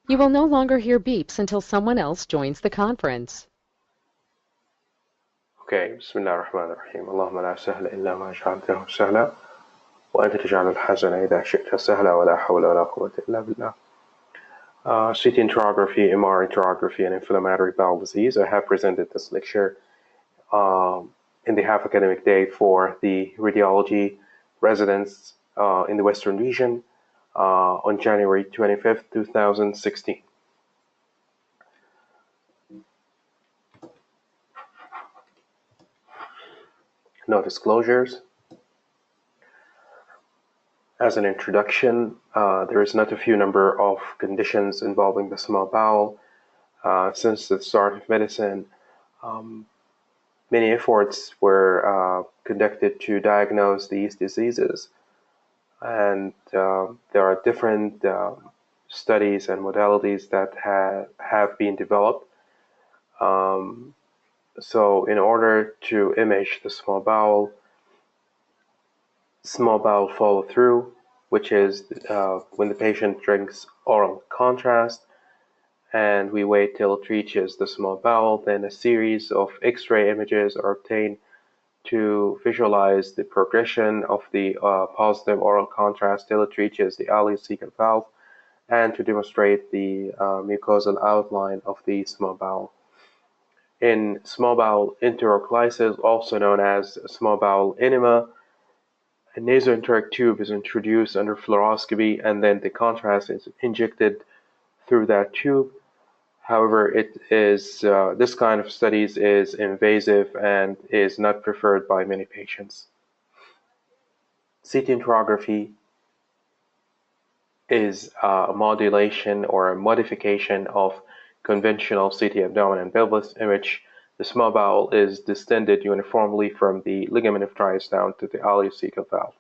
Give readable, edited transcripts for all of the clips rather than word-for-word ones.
You will no longer hear beeps until someone else joins the conference. Okay, بسم الله الرحمن الرحيم. اللهم لا سهل إلا ما جعلته سهلا وأنت تجعل الحزن إذا شئت سهلا ولا حول ولا قوة إلا بالله. CT enterography, MR enterography, and inflammatory bowel disease. I have presented this lecture in the half academic day for the radiology residents in the Western region on January 25th, 2016. No disclosures. As an introduction, there is not a few number of conditions involving the small bowel. Since the start of medicine, many efforts were conducted to diagnose these diseases, and there are different studies and modalities that have been developed. So in order to image the small bowel follow through, which is when the patient drinks oral contrast, and we wait till it reaches the small bowel, then a series of X-ray images are obtained to visualize the progression of the positive oral contrast till it reaches the ileocecal valve, and to demonstrate the mucosal outline of the small bowel. In small bowel enterocolitis, also known as small bowel enema, a nasoenteric tube is introduced under fluoroscopy, and then the contrast is injected through that tube. However, this kind of studies is invasive and is not preferred by many patients. CT enterography is a modulation or a modification of conventional CT abdomen and pelvis, in which the small bowel is distended uniformly from the ligament of Trias down to the ileocecal valve.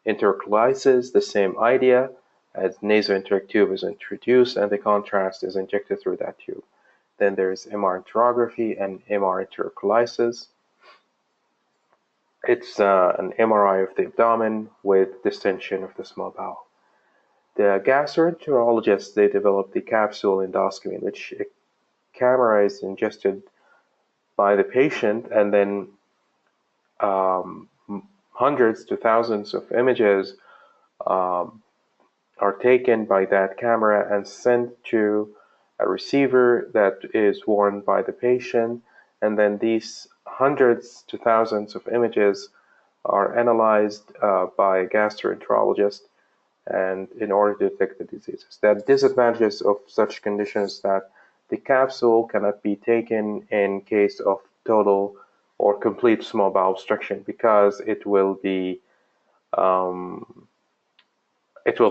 Enterocolitis, the same idea, as nasoenteric tube is introduced and the contrast is injected through that tube. Then there's MR enterography and MR enterocolitis. It's an MRI of the abdomen with distension of the small bowel. The gastroenterologists, they developed the capsule endoscopy, in which a camera is ingested by the patient, and then hundreds to thousands of images are taken by that camera and sent to a receiver that is worn by the patient, and then these hundreds to thousands of images are analyzed by a gastroenterologist, and in order to detect the diseases. The disadvantages of such conditions that the capsule cannot be taken in case of total or complete small bowel obstruction, because it will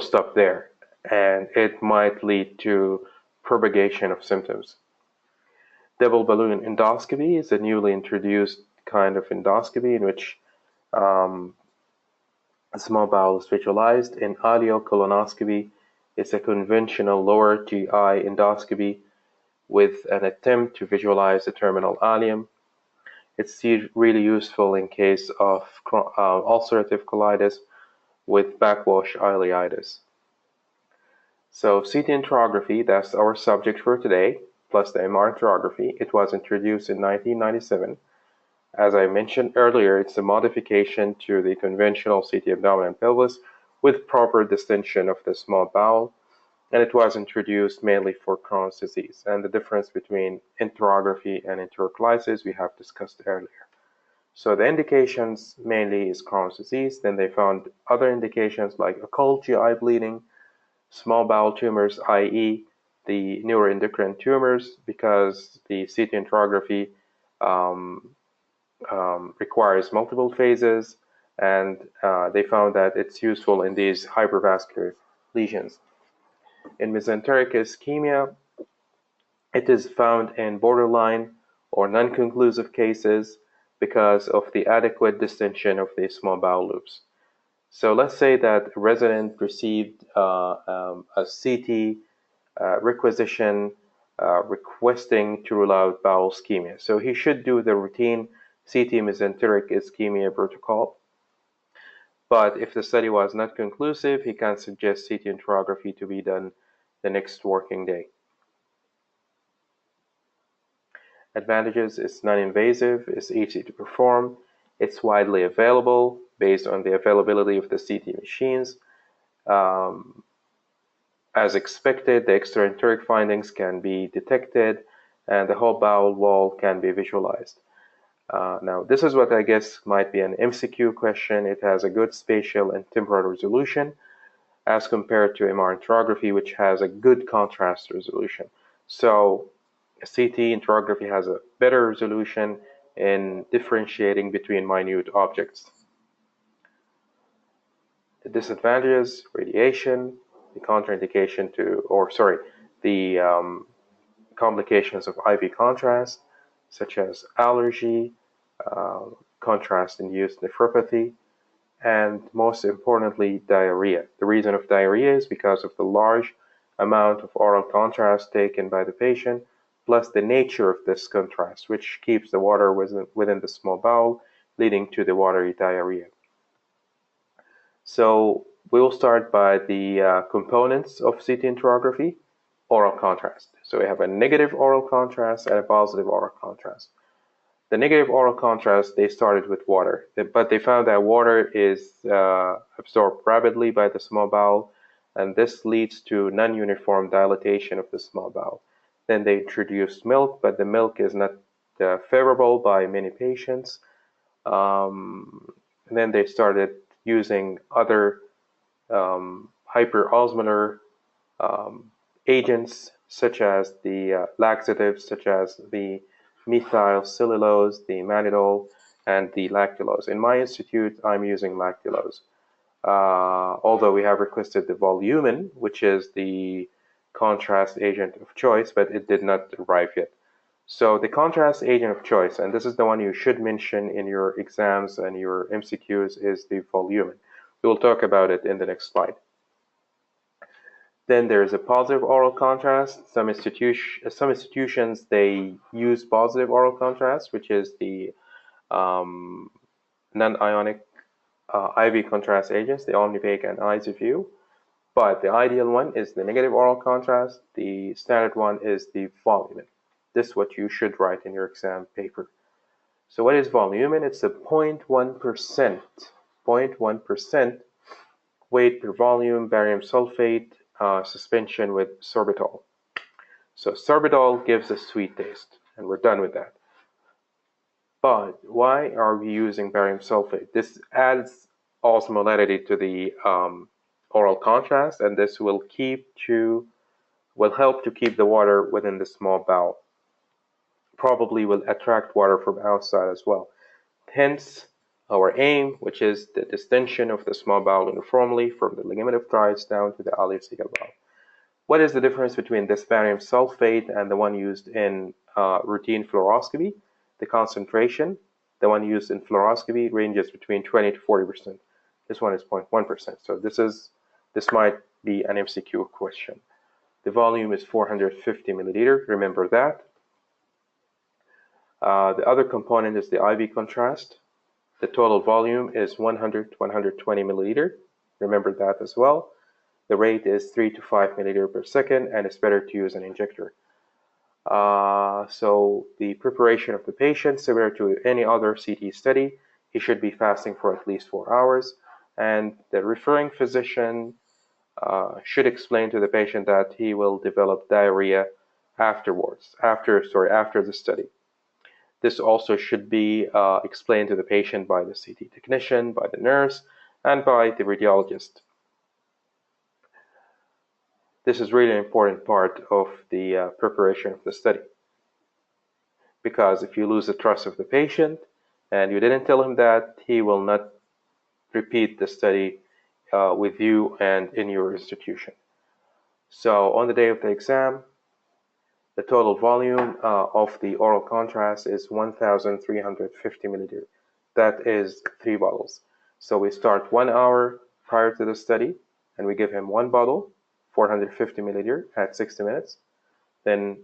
stop there, and it might lead to propagation of symptoms. Double balloon endoscopy is a newly introduced kind of endoscopy in which a small bowel is visualized. In ileocolonoscopy, it's a conventional lower GI endoscopy with an attempt to visualize the terminal ileum. It's really useful in case of ulcerative colitis with backwash ileitis. So CT enterography, that's our subject for today, plus the MR enterography. It was introduced in 1997. As I mentioned earlier, it's a modification to the conventional CT abdomen and pelvis with proper distension of the small bowel, and it was introduced mainly for Crohn's disease. And the difference between enterography and enterocolitis we have discussed earlier. So the indications mainly is Crohn's disease. Then they found other indications like occult GI bleeding, small bowel tumors, i.e. the neuroendocrine tumors, because the CT enterography requires multiple phases, and they found that it's useful in these hypervascular lesions. In mesenteric ischemia, it is found in borderline or non-conclusive cases because of the adequate distension of the small bowel loops. So let's say that a resident received a CT requisition requesting to rule out bowel ischemia. So he should do the routine CT mesenteric ischemia protocol. But if the study was not conclusive, he can suggest CT enterography to be done the next working day. Advantages: it's non-invasive, it's easy to perform, it's widely available based on the availability of the CT machines. As expected, the extraenteric findings can be detected and the whole bowel wall can be visualized. Now, this is what I guess might be an MCQ question. It has a good spatial and temporal resolution as compared to MR enterography, which has a good contrast resolution. So CT enterography has a better resolution in differentiating between minute objects. The disadvantages: radiation, the contraindication to, the complications of IV contrast, such as allergy, contrast-induced nephropathy, and most importantly, diarrhea. The reason of diarrhea is because of the large amount of oral contrast taken by the patient, plus the nature of this contrast, which keeps the water within the small bowel, leading to the watery diarrhea. So we will start by the components of CT enterography. Oral contrast. So we have a negative oral contrast and a positive oral contrast. The negative oral contrast, they started with water, but they found that water is absorbed rapidly by the small bowel, and this leads to non-uniform dilatation of the small bowel. Then they introduced milk, but the milk is not favorable by many patients. And then they started using other hyperosmolar agents, such as the laxatives, such as the methylcellulose, the mannitol, and the lactulose. In my institute, I'm using lactulose. Although we have requested the volumen, which is the contrast agent of choice, but it did not arrive yet. So the contrast agent of choice, and this is the one you should mention in your exams and your MCQs, is the volumen. We will talk about it in the next slide. Then there is a positive oral contrast. Some institutions, they use positive oral contrast, which is the non-ionic IV contrast agents, the Omnipaque and Isoview. But the ideal one is the negative oral contrast. The standard one is the volumen. This is what you should write in your exam paper. So what is volumen? It's a 0.1% weight per volume barium sulfate suspension with sorbitol. So sorbitol gives a sweet taste, and we're done with that. But why are we using barium sulfate? This adds osmolality to the oral contrast, and this will help to keep the water within the small bowel. Probably will attract water from outside as well. Hence, our aim, which is the distension of the small bowel uniformly from the ligament of Treitz down to the ileocecal bowel. What is the difference between this barium sulfate and the one used in routine fluoroscopy? The concentration. The one used in fluoroscopy ranges between 20 to 40%. This one is 0.1%. So this might be an MCQ question. The volume is 450 milliliter. Remember that. The other component is the IV contrast. The total volume is 100 to 120 milliliter. Remember that as well. The rate is 3 to 5 milliliter per second, and it's better to use an injector. So the preparation of the patient, similar to any other CT study, he should be fasting for at least 4 hours, and the referring physician should explain to the patient that he will develop diarrhea after the study. This also should be explained to the patient by the CT technician, by the nurse, and by the radiologist. This is really an important part of the preparation of the study. Because if you lose the trust of the patient and you didn't tell him that, he will not repeat the study with you and in your institution. So on the day of the exam, the total volume of the oral contrast is 1,350 milliliter. That is 3 bottles. So we start 1 hour prior to the study, and we give him 1 bottle, 450 milliliter at 60 minutes, then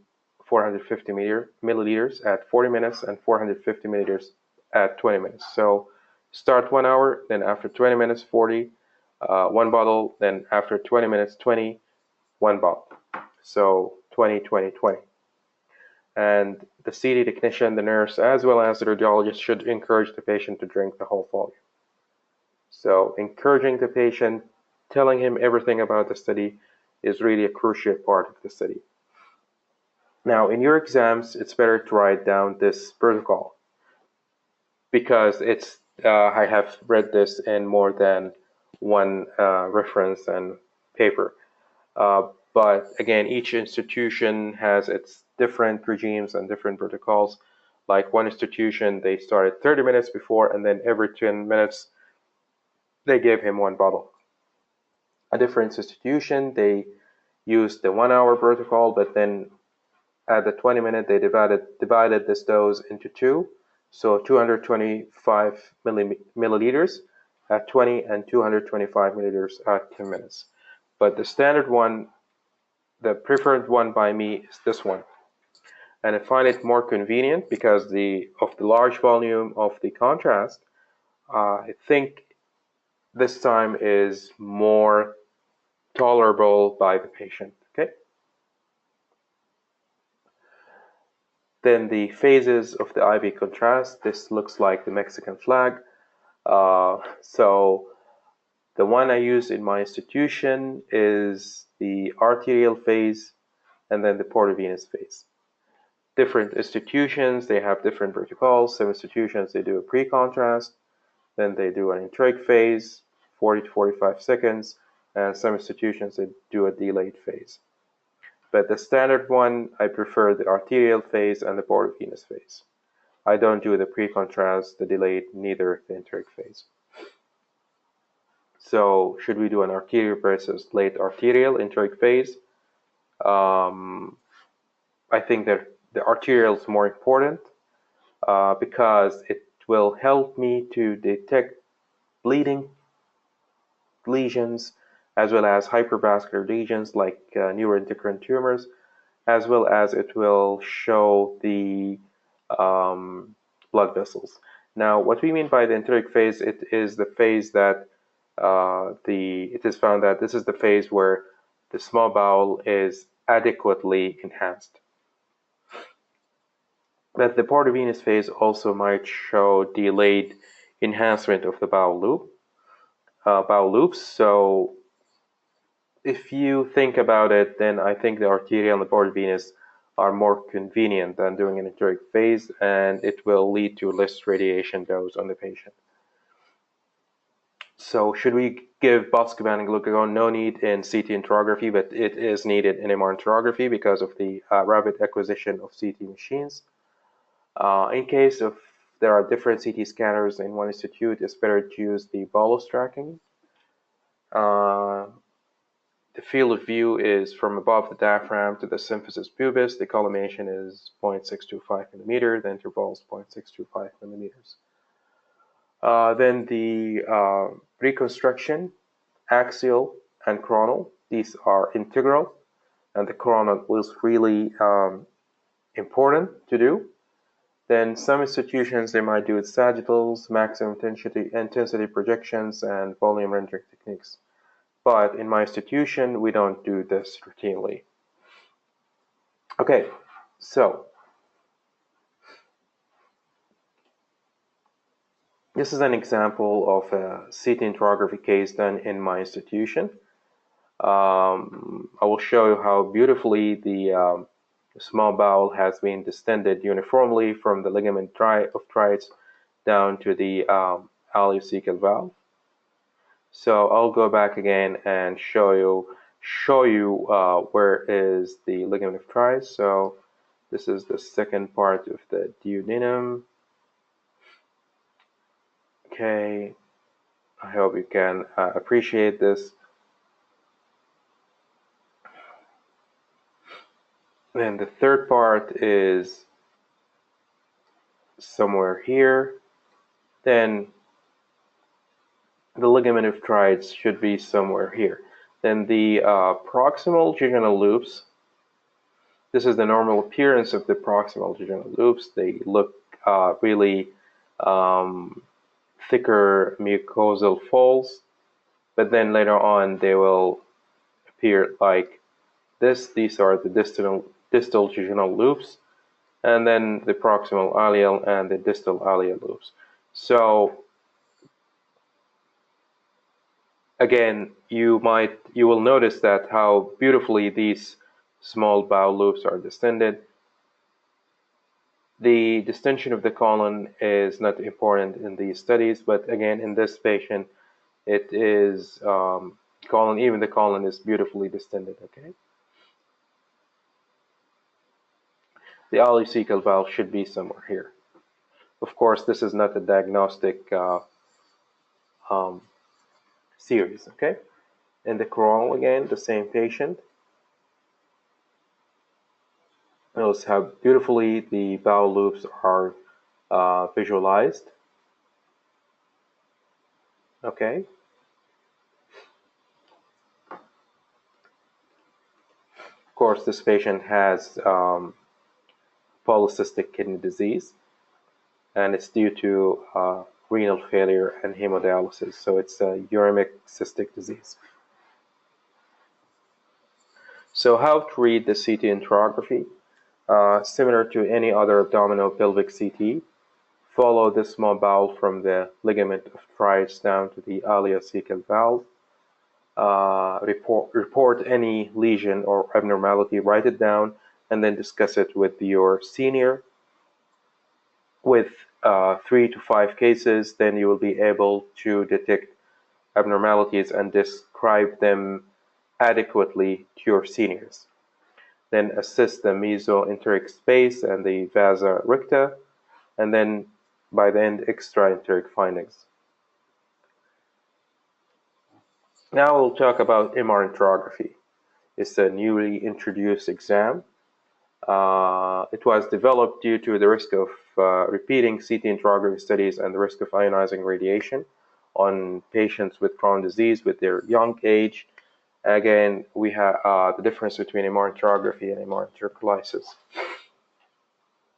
450 milliliters at 40 minutes, and 450 milliliters at 20 minutes. So start 1 hour, then after 20 minutes, 40, 1 bottle, then after 20 minutes, 20, 1 bottle. so 20, 20, 20. And the CT technician, the nurse, as well as the radiologist should encourage the patient to drink the whole volume. So encouraging the patient, telling him everything about the study is really a crucial part of the study. Now, in your exams, it's better to write down this protocol because I have read this in more than one reference and paper. But again, each institution has its different regimes and different protocols. Like one institution, they started 30 minutes before, and then every 10 minutes, they gave him one bottle. A different institution, they used the 1 hour protocol, but then at the 20-minute, they divided this dose into two. So 225 milliliters at 20 and 225 milliliters at 10 minutes. But the standard one, the preferred one by me is this one. And I find it more convenient because of the large volume of the contrast. I think this time is more tolerable by the patient. Okay. Then the phases of the IV contrast. This looks like the Mexican flag. So the one I use in my institution is the arterial phase and then the portovenous phase. Different institutions, they have different protocols. Some institutions, they do a pre-contrast, then they do an enteric phase, 40 to 45 seconds, and some institutions, they do a delayed phase. But the standard one, I prefer the arterial phase and the portovenous phase. I don't do the pre-contrast, the delayed, neither the enteric phase. So should we do an arterial versus late arterial enteric phase? I think that the arterial is more important because it will help me to detect bleeding lesions as well as hypervascular lesions like neuroendocrine tumors, as well as it will show the blood vessels. Now, what we mean by the enteric phase, it is the phase that it is found that this is the phase where the small bowel is adequately enhanced. But the portovenous phase also might show delayed enhancement of the bowel loops. So if you think about it, then I think the arterial and the portovenous are more convenient than doing an enteric phase, and it will lead to less radiation dose on the patient. So should we give Buscopan and glucagon? No need in CT enterography, but it is needed in MR enterography because of the rapid acquisition of CT machines. In case of there are different CT scanners in one institute, it's better to use the bolus tracking. The field of view is from above the diaphragm to the symphysis pubis. The collimation is 0.625 millimeter. The interval is 0.625 millimeters. Then the reconstruction, axial and coronal. These are integral, and the coronal was really important to do. Then some institutions, they might do it sagittals, maximum intensity projections, and volume rendering techniques. But in my institution, we don't do this routinely. Okay, so this is an example of a CT enterography case done in my institution. I will show you how beautifully the small bowel has been distended uniformly from the ligament of Treitz down to the ileocecal valve. So I'll go back again and show you where is the ligament of Treitz. So this is the second part of the duodenum. Okay, I hope you can appreciate this. Then the third part is somewhere here. Then the ligament of Treitz should be somewhere here. Then the proximal jejunal loops. This is the normal appearance of the proximal jejunal loops. They look really thicker mucosal folds, but then later on they will appear like These are the distal jejunal loops, and then the proximal ileal and the distal ileal loops. So again, you will notice that how beautifully these small bowel loops are distended. The distension of the colon is not important in these studies, but again, in this patient, it is colon. Even the colon is beautifully distended. Okay. The ileocecal valve should be somewhere here. Of course, this is not a diagnostic series. Okay. In the coronal, again, the same patient. Notice how beautifully the bowel loops are visualized. Okay. Of course, this patient has polycystic kidney disease, and it's due to renal failure and hemodialysis. So it's a uremic cystic disease. So how to read the CT enterography? Similar to any other abdominopelvic CT, follow the small bowel from the ligament of Trice down to the ileocecal valve. Report any lesion or abnormality, write it down, and then discuss it with your senior. With 3 to 5 cases, then you will be able to detect abnormalities and describe them adequately to your seniors. Then assess the mesoenteric space and the vasa recta, and then by the end, extraenteric findings. Now we'll talk about MR enterography. It's a newly introduced exam. It was developed due to the risk of repeating CT enterography studies and the risk of ionizing radiation on patients with Crohn's disease with their young age. Again, we have the difference between MR enterography and MR enterocolitis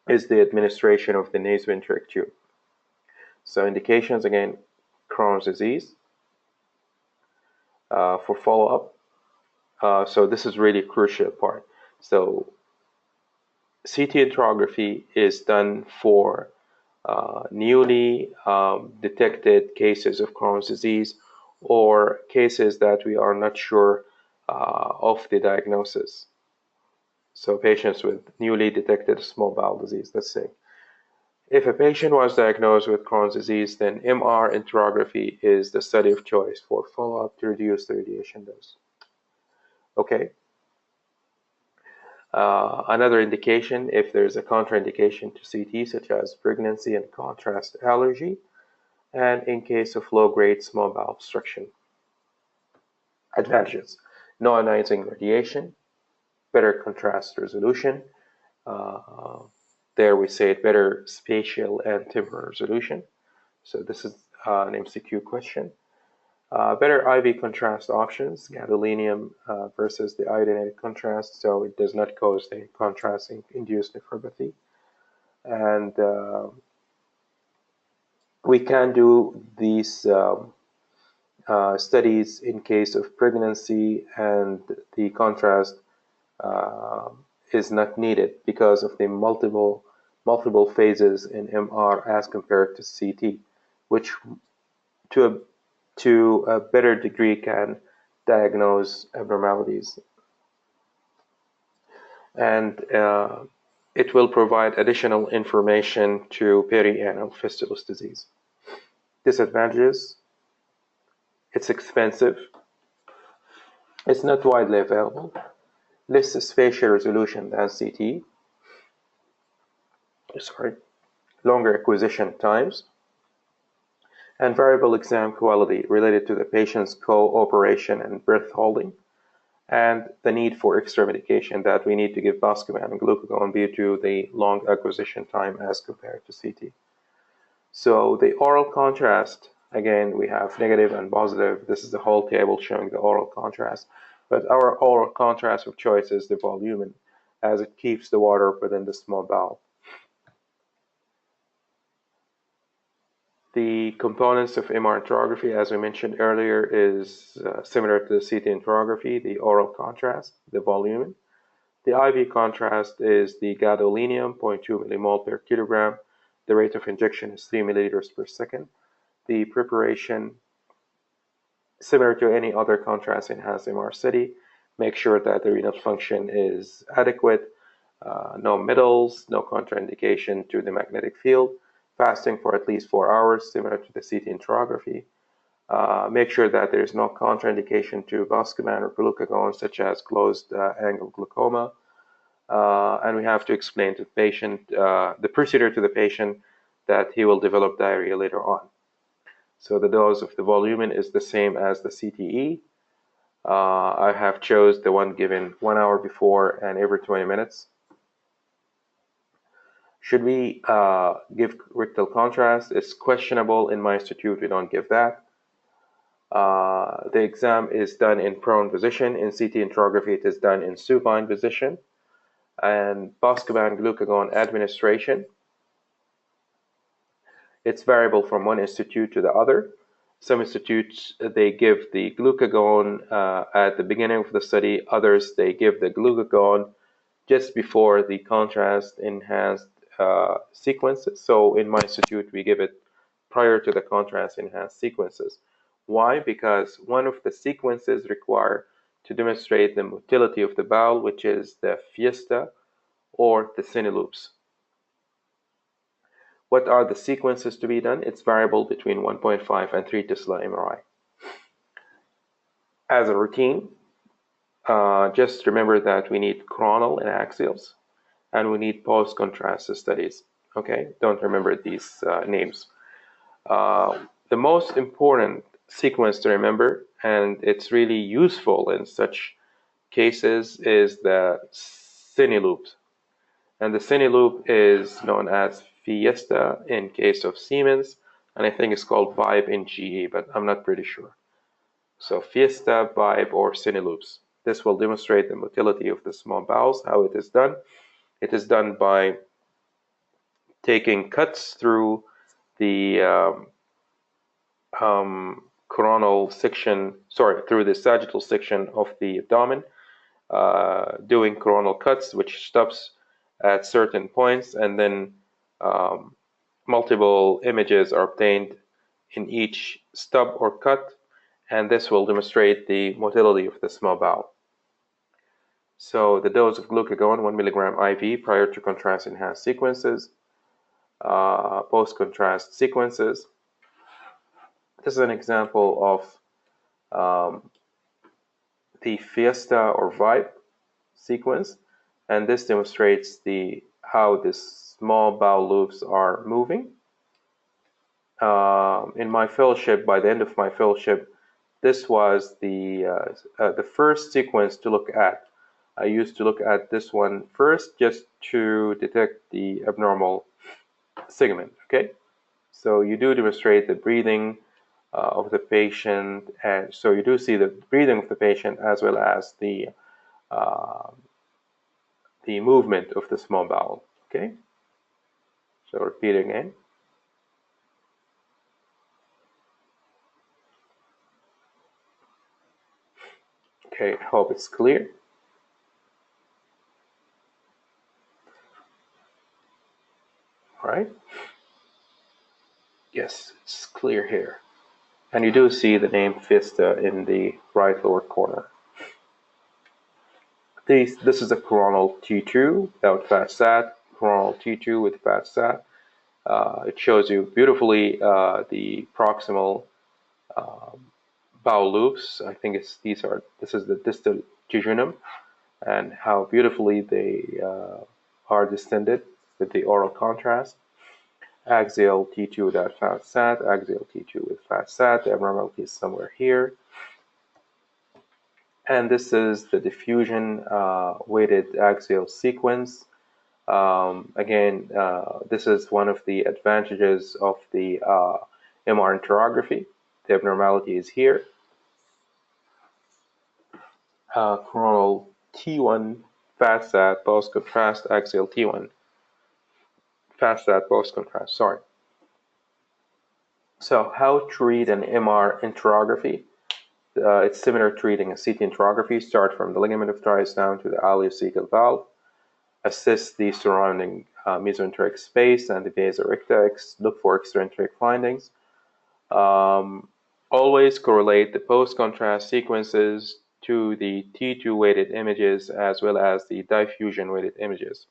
is the administration of the nasoenteric tube. So indications, again, Crohn's disease. For follow-up, so this is really a crucial part. So CT enterography is done for newly detected cases of Crohn's disease or cases that we are not sure of the diagnosis. So patients with newly detected small bowel disease, let's say. If a patient was diagnosed with Crohn's disease, then MR enterography is the study of choice for follow-up to reduce the radiation dose. Okay. Another indication, if there's a contraindication to CT, such as pregnancy and contrast allergy, and in case of low-grade small bowel obstruction. Advantages: no ionizing radiation, better contrast resolution. There we say better spatial and temporal resolution. So this is an MCQ question. Better IV contrast options, gadolinium versus the iodinated contrast, so it does not cause the contrast-induced nephropathy. And we can do these studies in case of pregnancy, and the contrast is not needed because of the multiple phases in MR as compared to CT, which to a better degree can diagnose abnormalities. And it will provide additional information to perianal fistulous disease. Disadvantages: it's expensive, it's not widely available, less spatial resolution than CT, longer acquisition times, and variable exam quality related to the patient's cooperation and breath holding, and the need for extra medication that we need to give Boscovan and glucagon due to the long acquisition time as compared to CT. So the oral contrast, again, we have negative and positive. This is the whole table showing the oral contrast. But our oral contrast of choice is the volumen, as it keeps the water within the small bowel. The components of MR enterography, as we mentioned earlier, is similar to the CT enterography, the oral contrast, the volume. The IV contrast is the gadolinium, 0.2 millimole per kilogram. The rate of injection is 3 milliliters per second. The preparation, similar to any other contrast-enhanced MR study, make sure that the renal function is adequate, no middles, no contraindication to the magnetic field, fasting for at least 4 hours, similar to the CT enterography. Make sure that there is no contraindication to Buscopan or glucagon, such as closed angle glaucoma. And we have to explain to the patient, the procedure to the patient, that he will develop diarrhea later on. So the dose of the volumen is the same as the CTE. I have chose the one given 1 hour before and every 20 minutes. Should we give rectal contrast? It's questionable. In my institute, we don't give that. The exam is done in prone position. In CT enterography, it is done in supine position. And Buscopan glucagon administration, it's variable from one institute to the other. Some institutes, they give the glucagon at the beginning of the study. Others, they give the glucagon just before the contrast-enhanced sequences. So in my institute, we give it prior to the contrast-enhanced sequences. Why? Because one of the sequences require to demonstrate the motility of the bowel, which is the fiesta or the cine loops. What are the sequences to be done? It's variable between 1.5 and 3 Tesla MRI. As a routine, just remember that we need coronal and axials, and we need post-contrast studies. Okay, don't remember these names. The most important sequence to remember, and it's really useful in such cases, is the cine loops. And the cine loop is known as Fiesta in case of Siemens, and I think it's called Vibe in GE, but I'm not pretty sure. So Fiesta, Vibe, or cine loops. This will demonstrate the motility of the small bowels. How it is done? It is done by taking cuts through the coronal section, through the sagittal section of the abdomen, doing coronal cuts, which stops at certain points, and then multiple images are obtained in each stub or cut, and this will demonstrate the motility of the small bowel. So the dose of glucagon, 1 milligram IV prior to contrast-enhanced sequences, post-contrast sequences. This is an example of the Fiesta or Vibe sequence, and this demonstrates how the small bowel loops are moving. In my fellowship, by the end of my fellowship, this was the first sequence to look at. I used to look at this one first just to detect the abnormal segment. Okay, so you do demonstrate the breathing of the patient, and so you do see the breathing of the patient as well as the movement of the small bowel. Okay, so repeat again. Okay, I hope it's clear. All right. Yes, it's clear here. And you do see the name Fiesta in the right lower corner. This is a coronal T2 without fat sat, coronal T2 with fat sat. It shows you beautifully the proximal bowel loops. I think this is the distal jejunum, and how beautifully they are distended with the oral contrast. Axial T2 without fat sat, axial T2 with fat sat. The abnormality is somewhere here. And this is the diffusion weighted axial sequence. Again, this is one of the advantages of the MR enterography. The abnormality is here. Coronal T1 fat sat post contrast, axial T1 fat sat post contrast. Sorry. So how to read an MR enterography? It's similar to reading a CT enterography. Start from the ligament of Trias down to the ileocecal valve. Assess the surrounding mesenteric space and the vasa recta. Look for extraenteric findings. Always correlate the post-contrast sequences to the T2 weighted images as well as the diffusion weighted images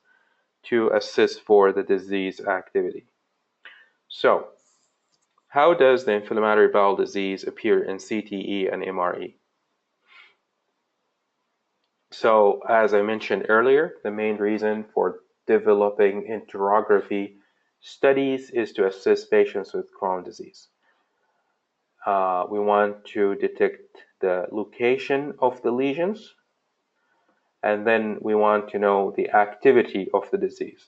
to assess for the disease activity. So, how does the inflammatory bowel disease appear in CTE and MRE? So, as I mentioned earlier, the main reason for developing enterography studies is to assist patients with Crohn's disease. We want to detect the location of the lesions, and then we want to know the activity of the disease.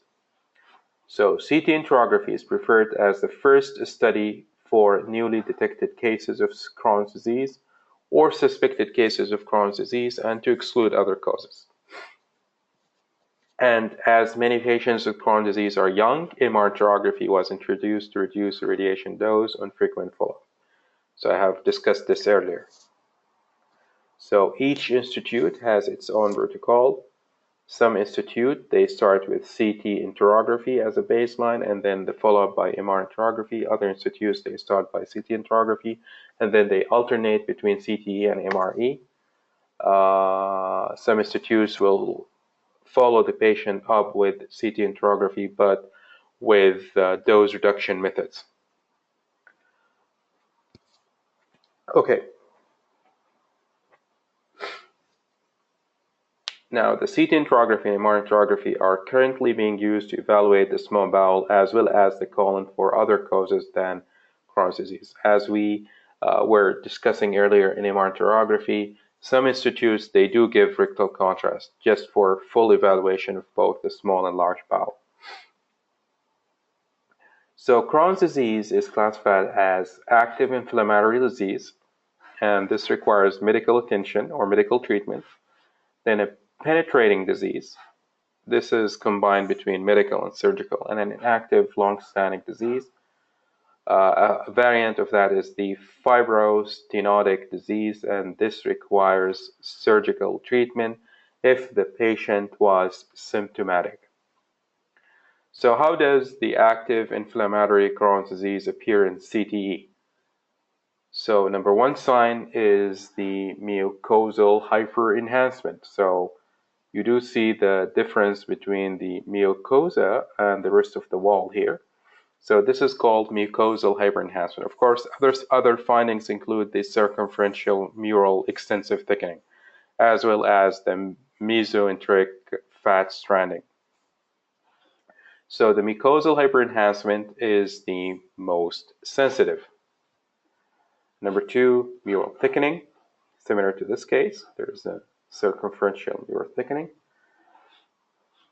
So CT enterography is preferred as the first study for newly detected cases of Crohn's disease or suspected cases of Crohn's disease and to exclude other causes. And as many patients with Crohn's disease are young, MR enterography was introduced to reduce the radiation dose on frequent follow-up. So I have discussed this earlier. So each institute has its own protocol. Some institute, they start with CT enterography as a baseline and then the follow-up by MR enterography. Other institutes, they start by CT enterography and then they alternate between CTE and MRE. Some institutes will follow the patient up with CT enterography but with dose reduction methods. Okay. Now, the CT enterography and MR enterography are currently being used to evaluate the small bowel as well as the colon for other causes than Crohn's disease. As we were discussing earlier in MR enterography, some institutes, they do give rectal contrast just for full evaluation of both the small and large bowel. So Crohn's disease is classified as active inflammatory disease, and this requires medical attention or medical treatment. Then a penetrating disease. This is combined between medical and surgical, and an inactive long-standing disease. A variant of that is the fibrostenotic disease, and this requires surgical treatment if the patient was symptomatic. So how does the active inflammatory Crohn's disease appear in CTE? So number one sign is the mucosal hyperenhancement. So you do see the difference between the mucosa and the rest of the wall here. So this is called mucosal hyperenhancement. Of course, other findings include the circumferential mural extensive thickening, as well as the mesenteric fat stranding. So the mucosal hyperenhancement is the most sensitive. Number two, mural thickening. Similar to this case, there's a circumferential mural thickening.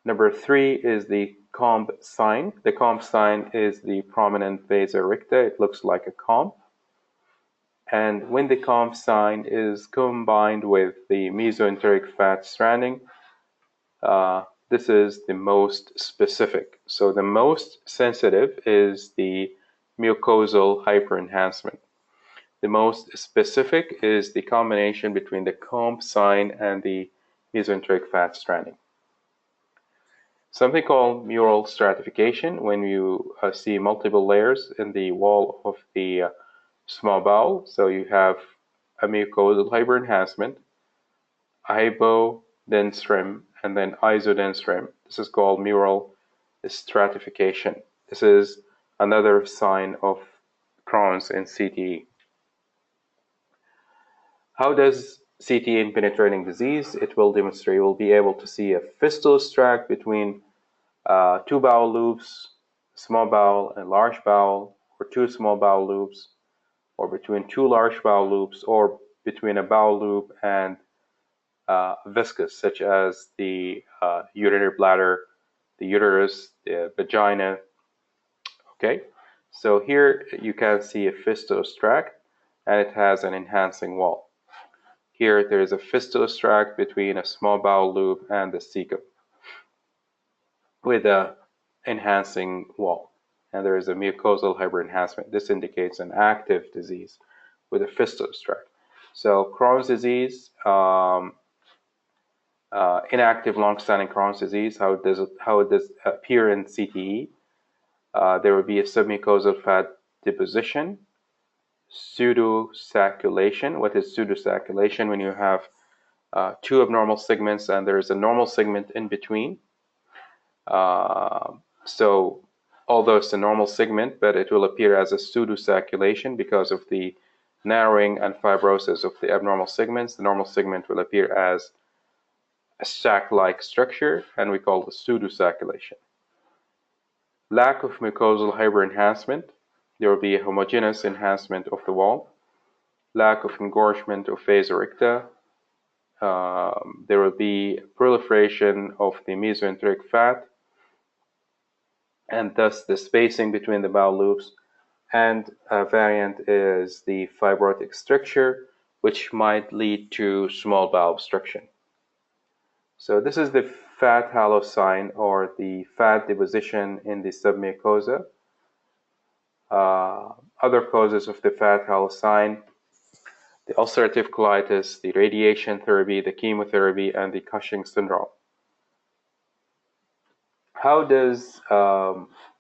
Number three is the comb sign. The comb sign is the prominent vasa recta. It looks like a comb. And when the comb sign is combined with the mesenteric fat stranding, this is the most specific. So the most sensitive is the mucosal hyperenhancement. The most specific is the combination between the comb sign and the mesenteric fat stranding. Something called mural stratification, when you see multiple layers in the wall of the small bowel. So you have a mucosal hyperenhancement, hypodense rim, and then isodense rim. This is called mural stratification. This is another sign of Crohn's in CTE. How does CTE in penetrating disease? It will demonstrate, you will be able to see a fistulous tract between two bowel loops, small bowel and large bowel, or two small bowel loops, or between two large bowel loops, or between a bowel loop and viscus, such as the urinary bladder, the uterus, the vagina. Okay, so here you can see a fistulous tract, and it has an enhancing wall. Here there is a fistulous tract between a small bowel loop and the cecum with a enhancing wall. and there is a mucosal hyperenhancement. This indicates an active disease with a fistulous tract. So Crohn's disease, inactive long-standing Crohn's disease, how it does appear in CTE? There will be a submucosal fat deposition, pseudosacculation. What is pseudosacculation? When you have two abnormal segments and there is a normal segment in between. So although it's a normal segment, but it will appear as a pseudosacculation because of the narrowing and fibrosis of the abnormal segments. The normal segment will appear as a sac-like structure, and we call it pseudosacculation. Lack of mucosal hyperenhancement. There will be a homogeneous enhancement of the wall. Lack of engorgement of vasoricta. There will be proliferation of the mesenteric fat, and thus the spacing between the bowel loops. And a variant is the fibrotic stricture, which might lead to small bowel obstruction. So this is the fat halo sign, or the fat deposition in the submucosa. Other causes of the fat halo sign: the ulcerative colitis, the radiation therapy, the chemotherapy, and the Cushing syndrome. How does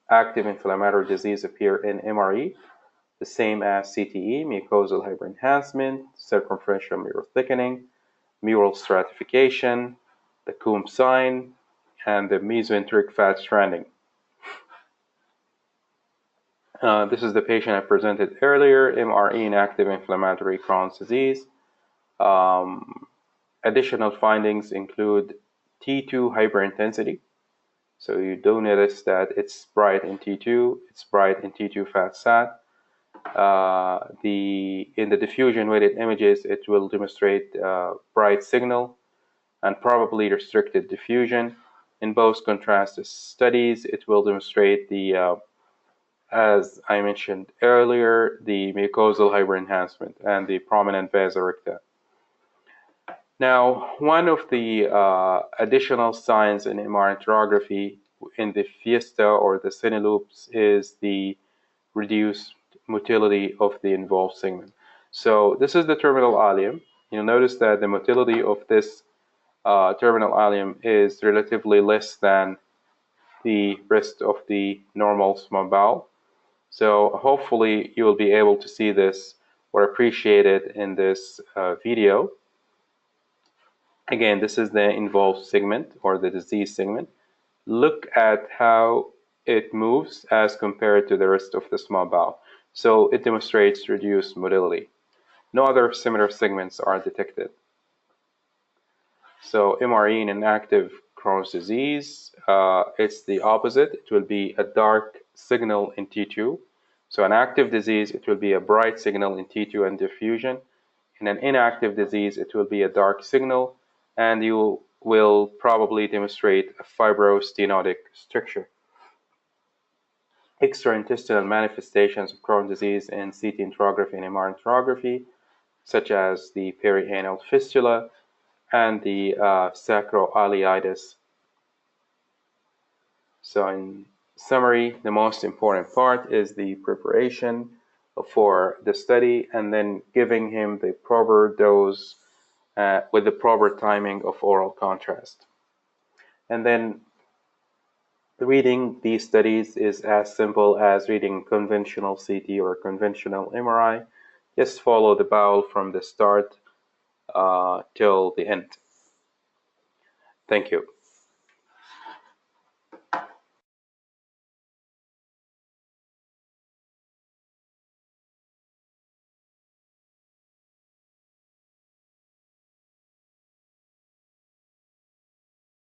active inflammatory disease appear in MRE? The same as CTE: mucosal hyperenhancement, circumferential mural thickening, mural stratification, the Coombs sign, and the mesenteric fat stranding. This is the patient I presented earlier, MRE in active inflammatory Crohn's disease. Additional findings include T2 hyperintensity. So you do notice that it's bright in T2, it's bright in T2 fat sat. In the diffusion weighted images, it will demonstrate bright signal and probably restricted diffusion. In both contrast studies, it will demonstrate the, as I mentioned earlier, the mucosal hyperenhancement and the prominent vasoricta. Now, one of the additional signs in MR enterography in the fiesta or the cine loops is the reduced motility of the involved segment. So this is the terminal ileum. You'll notice that the motility of this terminal ileum is relatively less than the rest of the normal small bowel. So hopefully you will be able to see this or appreciate it in this video. Again, this is the involved segment or the disease segment. Look at how it moves as compared to the rest of the small bowel. So it demonstrates reduced motility. No other similar segments are detected. So MRE in an active Crohn's disease, it's the opposite. It will be a dark signal in T2. So an active disease, it will be a bright signal in T2 and diffusion. In an inactive disease, it will be a dark signal, and you will probably demonstrate a fibrostenotic stricture. Extraintestinal manifestations of Crohn's disease in CT enterography and MR enterography, such as the perianal fistula and the sacroileitis. So in summary, the most important part is the preparation for the study and then giving him the proper dose with the proper timing of oral contrast. And then reading these studies is as simple as reading conventional CT or conventional MRI. Just follow the bowel from the start till the end. Thank you.